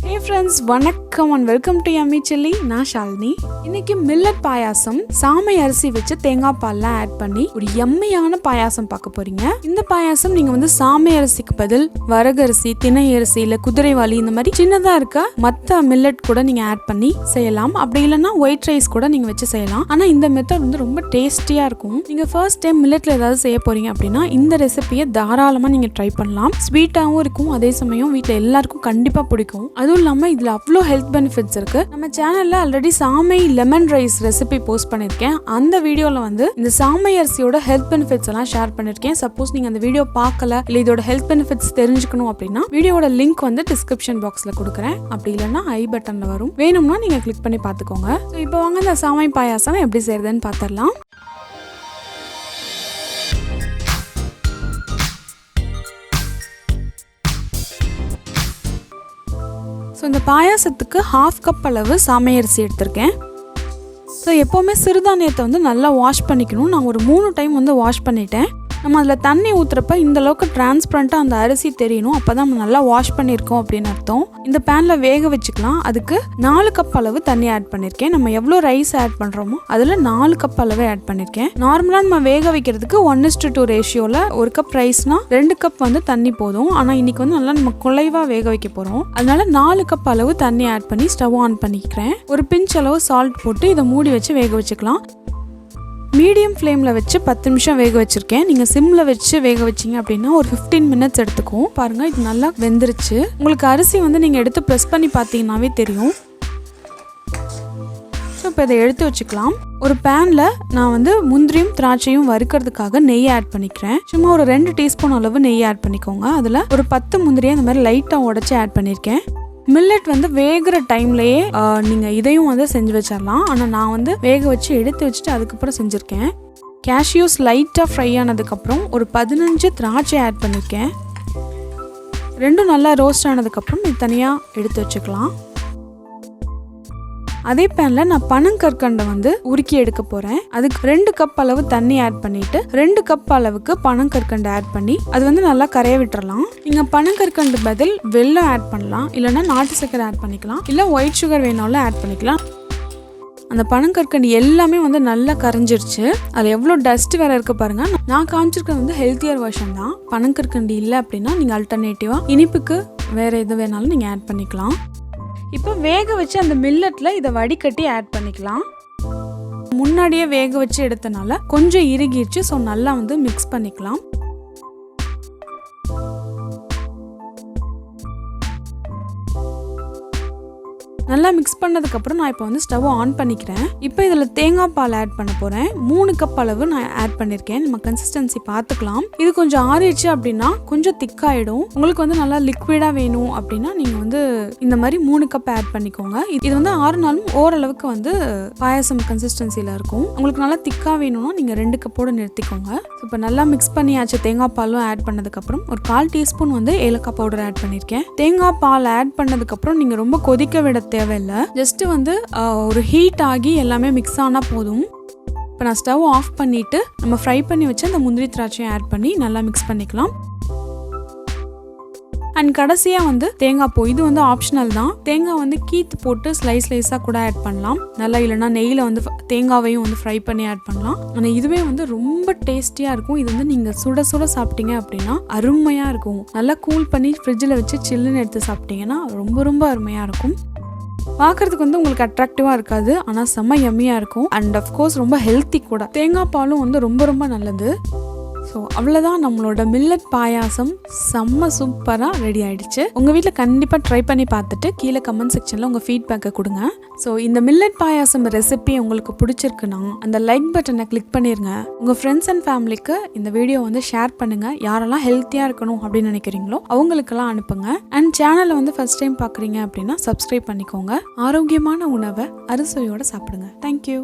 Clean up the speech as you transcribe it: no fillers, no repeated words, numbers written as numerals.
Hey friends, வணக்கம் and welcome to Yummy Chilli. நான் ஷாலினி. இன்னைக்கு மில்லட் பாயாசம் சாமை அரிசி வச்சு தேங்காய் பால்லாம் ஆட் பண்ணி ஒரு யம்மியான பாயாசம் பார்க்க போறீங்க. இந்த பாயாசம் நீங்க சாமை அரிசிக்கு பதில் வரகரிசி, திணை அரிசி இல்ல குதிரைவாலி இந்த மாதிரி சின்னதா இருக்க மத்த மில்லட் கூட நீங்க ஆட் பண்ணி செய்யலாம். அப்படி இல்லைன்னா ஒயிட் ரைஸ் கூட நீங்க வச்சு செய்யலாம். ஆனா இந்த மெத்தட் ரொம்ப டேஸ்டியா இருக்கும். நீங்க ஃபர்ஸ்ட் டைம் மில்லட்ல ஏதாவது செய்ய போறீங்க அப்படின்னா இந்த ரெசிபியை தாராளமா நீங்க ட்ரை பண்ணலாம். ஸ்வீட்டாவும் இருக்கும், அதே சமயம் வீட்டுல எல்லாருக்கும் கண்டிப்பா பிடிக்கும். அதுவும் இல்லாமல் இதில் அவ்வளோ ஹெல்த் பெனிஃபிட்ஸ் இருக்குது. நம்ம சேனலில் ஆல்ரெடி சாமை லெமன் ரைஸ் ரெசிபி போஸ்ட் பண்ணியிருக்கேன். அந்த வீடியோவில் இந்த சாமை அரிசியோட ஹெல்த் பெனிஃபிட்ஸ் எல்லாம் ஷேர் பண்ணியிருக்கேன். சப்போஸ் நீங்கள் அந்த வீடியோ பார்க்கல இல்லை இதோட ஹெல்த் பெனிஃபிட்ஸ் தெரிஞ்சுக்கணும் அப்படின்னா வீடியோட லிங்க் டிஸ்கிரிப்ஷன் பாக்ஸில் கொடுக்குறேன். அப்படி இல்லைன்னா ஐ பட்டனில் வரும், வேணும்னா நீங்கள் கிளிக் பண்ணி பார்த்துக்கோங்க. ஸோ இப்போ வாங்க இந்த சாமை பாயாசம் எப்படி செய்யறதுன்னு பார்த்துடலாம். ஸோ இந்த பாயாசத்துக்கு 1/2 கப் அளவு சாமை அரிசி எடுத்திருக்கேன். ஸோ எப்போவுமே சிறுதானியத்தை நல்லா வாஷ் பண்ணிக்கணும். நான் ஒரு 3 டைம் வாஷ் பண்ணிட்டேன். நம்ம அதில் தண்ணி ஊற்றுறப்ப இந்த அளவுக்கு டிரான்ஸ்பரண்ட்டாக அந்த அரிசி தெரியணும். அப்போ தான் நம்ம நல்லா வாஷ் பண்ணியிருக்கோம் அப்படின்னு அர்த்தம். இந்த பேனில் வேக வச்சுக்கலாம். அதுக்கு 4 கப் அளவு தண்ணி ஆட் பண்ணியிருக்கேன். நம்ம எவ்வளோ ரைஸ் ஆட் பண்ணுறோமோ அதில் 4 கப் அளவு ஆட் பண்ணியிருக்கேன். நார்மலாக நம்ம வேக வைக்கிறதுக்கு 1:2 ரேஷியோவில் 1 கப் ரைஸ்னால் 2 கப் தண்ணி போதும். ஆனால் இன்றைக்கி நல்லா நம்ம குலைவாக வேக வைக்க போகிறோம். அதனால 4 கப் அளவு தண்ணி ஆட் பண்ணி ஸ்டவ் ஆன் பண்ணிக்கிறேன். ஒரு பிஞ்ச் அளவு சால்ட் போட்டு இதை மூடி வச்சு வேக வச்சுக்கலாம். மீடியம் ஃப்ளேமில் வச்சு 10 நிமிஷம் வேக வச்சுருக்கேன். நீங்கள் சிம்மில் வச்சு வேக வச்சிங்க அப்படின்னா ஒரு 15 மினிட்ஸ் எடுத்துக்கும். பாருங்கள், இது நல்லா வெந்துருச்சு. உங்களுக்கு அரிசி நீங்கள் எடுத்து ப்ரெஸ் பண்ணி பார்த்தீங்கன்னாவே தெரியும். ஸோ இப்போ இதை எடுத்து வச்சுக்கலாம். ஒரு பேனில் நான் முந்திரியும் திராட்சையும் வறுக்கிறதுக்காக நெய் ஆட் பண்ணிக்கிறேன். சும்மா ஒரு 2 டீஸ்பூன் அளவு நெய் ஆட் பண்ணிக்கோங்க. அதில் ஒரு 10 முந்திரியை இந்த மாதிரி லைட்டாக உடச்சி ஆட் பண்ணியிருக்கேன். மில்லட் வேகிற டைம்லேயே நீங்கள் இதையும் செஞ்சு வச்சிடலாம். ஆனால் நான் வேக வச்சு எடுத்து வச்சுட்டு அதுக்கப்புறம் செஞ்சுருக்கேன். கேஷ்யூஸ் லைட்டாக ஃப்ரை ஆனதுக்கப்புறம் ஒரு 15 திராட்சை ஆட் பண்ணியிருக்கேன். ரெண்டும் நல்லா ரோஸ்ட் ஆனதுக்கப்புறம் இது தனியாக எடுத்து வச்சுக்கலாம். அதே பேனில் நான் பனங்கற்கண்டை உருக்கி எடுக்க போகிறேன். அதுக்கு 2 கப் அளவு தண்ணி ஆட் பண்ணிவிட்டு 2 கப் அளவுக்கு பனங்கற்கண்டை ஆட் பண்ணி அது நல்லா கரைய விட்டுறலாம். நீங்கள் பனங்கற்கண்டு பதில் வெல்லம் ஆட் பண்ணலாம், இல்லைன்னா நாட்டு சக்கரை ஆட் பண்ணிக்கலாம், இல்லை ஒயிட் சுகர் வேணாலும் ஆட் பண்ணிக்கலாம். அந்த பனங்கற்கண்டு எல்லாமே நல்லா கரைஞ்சிருச்சு. அதில் எவ்வளோ டஸ்ட் வேறு இருக்க பாருங்கள். நான் காமிச்சிருக்கிறது ஹெல்த்தியர் வெர்ஷன் தான். பனங்கற்கண்டு இல்லை அப்படின்னா நீங்கள் அல்டர்னேட்டிவாக இனிப்புக்கு வேறு எது வேணாலும் நீங்கள் ஆட் பண்ணிக்கலாம். இப்போ வேக வச்சு அந்த மில்லட்டில் இதை வடிகட்டி ஆட் பண்ணிக்கலாம். முன்னாடியே வேக வச்சு எடுத்தனால கொஞ்சம் இறுகிடுச்சு. ஸோ நல்லா மிக்ஸ் பண்ணிக்கலாம். நல்லா மிக்ஸ் பண்ணதுக்கப்புறம் நான் இப்போ ஸ்டவ் ஆன் பண்ணிக்கிறேன். இப்போ இதில் தேங்காய் பால் ஆட் பண்ண போகிறேன். 3 கப் அளவு நான் ஆட் பண்ணியிருக்கேன். நம்ம கன்சிஸ்டன்சி பார்த்துக்கலாம். இது கொஞ்சம் ஆறிடுச்சு அப்படின்னா கொஞ்சம் திக்காயிடும். உங்களுக்கு நல்லா லிக்விடாக வேணும் அப்படின்னா நீங்கள் இந்த மாதிரி 3 கப் ஆட் பண்ணிக்கோங்க. இது 6 நாளும் ஓரளவுக்கு பாயாசம் கன்சிஸ்டன்சியில் இருக்கும். உங்களுக்கு நல்லா திக்காக வேணும்னா நீங்கள் 2 கப்போடு நிறுத்திக்கோங்க. இப்போ நல்லா மிக்ஸ் பண்ணியாச்சு. தேங்காய் பாலும் ஆட் பண்ணதுக்கப்புறம் ஒரு 1/4 டீஸ்பூன் ஏலக்காய் பவுடர் ஆட் பண்ணியிருக்கேன். தேங்காய் பால் ஆட் பண்ணதுக்கப்புறம் நீங்கள் ரொம்ப கொதிக்க விட தேவையில்லை. ஜஸ்ட் ஒரு ஹீட் ஆகி எல்லாமே மிக்ஸ் ஆனால் போதும். இப்போ நான் ஸ்டவ் ஆஃப் பண்ணிவிட்டு நம்ம ஃப்ரை பண்ணி வச்சு அந்த முந்திரி திராட்சையும் ஆட் பண்ணி நல்லா மிக்ஸ் பண்ணிக்கலாம். அண்ட் கடைசியாக தேங்காய் பூ, இது ஆப்ஷனல் தான். தேங்காய் கீத்து போட்டு ஸ்லைஸாக கூட ஆட் பண்ணலாம். நல்லா இல்லைனா நெய்யில் தேங்காவையும் ஃப்ரை பண்ணி ஆட் பண்ணலாம். ஆனால் இதுவே ரொம்ப டேஸ்டியாக இருக்கும். இது நீங்கள் சுட சுட சாப்பிட்டீங்க அப்படின்னா அருமையாக இருக்கும். நல்லா கூல் பண்ணி ஃப்ரிட்ஜில் வச்சு சில்லுன்னு எடுத்து சாப்பிட்டீங்கன்னா ரொம்ப ரொம்ப அருமையாக இருக்கும். பார்க்கறதுக்கு உங்களுக்கு அட்ராக்டிவாக இருக்காது, ஆனால் செம்ம யம்மியாக இருக்கும். அண்ட் அஃப்கோர்ஸ் ரொம்ப ஹெல்த்தி கூட. தேங்காய் பாலும் ரொம்ப ரொம்ப நல்லது. ஸோ அவ்வளோதான், நம்மளோட மில்லட் பாயாசம் செம்ம சூப்பராக ரெடி ஆகிடுச்சு. உங்கள் வீட்டில் கண்டிப்பாக ட்ரை பண்ணி பார்த்துட்டு கீழே கமெண்ட் செக்ஷனில் உங்கள் ஃபீட்பேக்கை கொடுங்க. ஸோ இந்த மில்லட் பாயாசம் ரெசிபி உங்களுக்கு பிடிச்சிருக்குன்னா அந்த லைக் பட்டனை கிளிக் பண்ணிடுங்க. உங்கள் ஃப்ரெண்ட்ஸ் அண்ட் ஃபேமிலிக்கு இந்த வீடியோ ஷேர் பண்ணுங்கள். யாரெல்லாம் ஹெல்த்தியாக இருக்கணும் அப்படின்னு நினைக்கிறீங்களோ அவங்களுக்கெல்லாம் அனுப்புங்க. அண்ட் சேனலை ஃபர்ஸ்ட் டைம் பார்க்குறீங்க அப்படின்னா சப்ஸ்கிரைப் பண்ணிக்கோங்க. ஆரோக்கியமான உணவை அறுசுவையோடு சாப்பிடுங்க. தேங்க்யூ.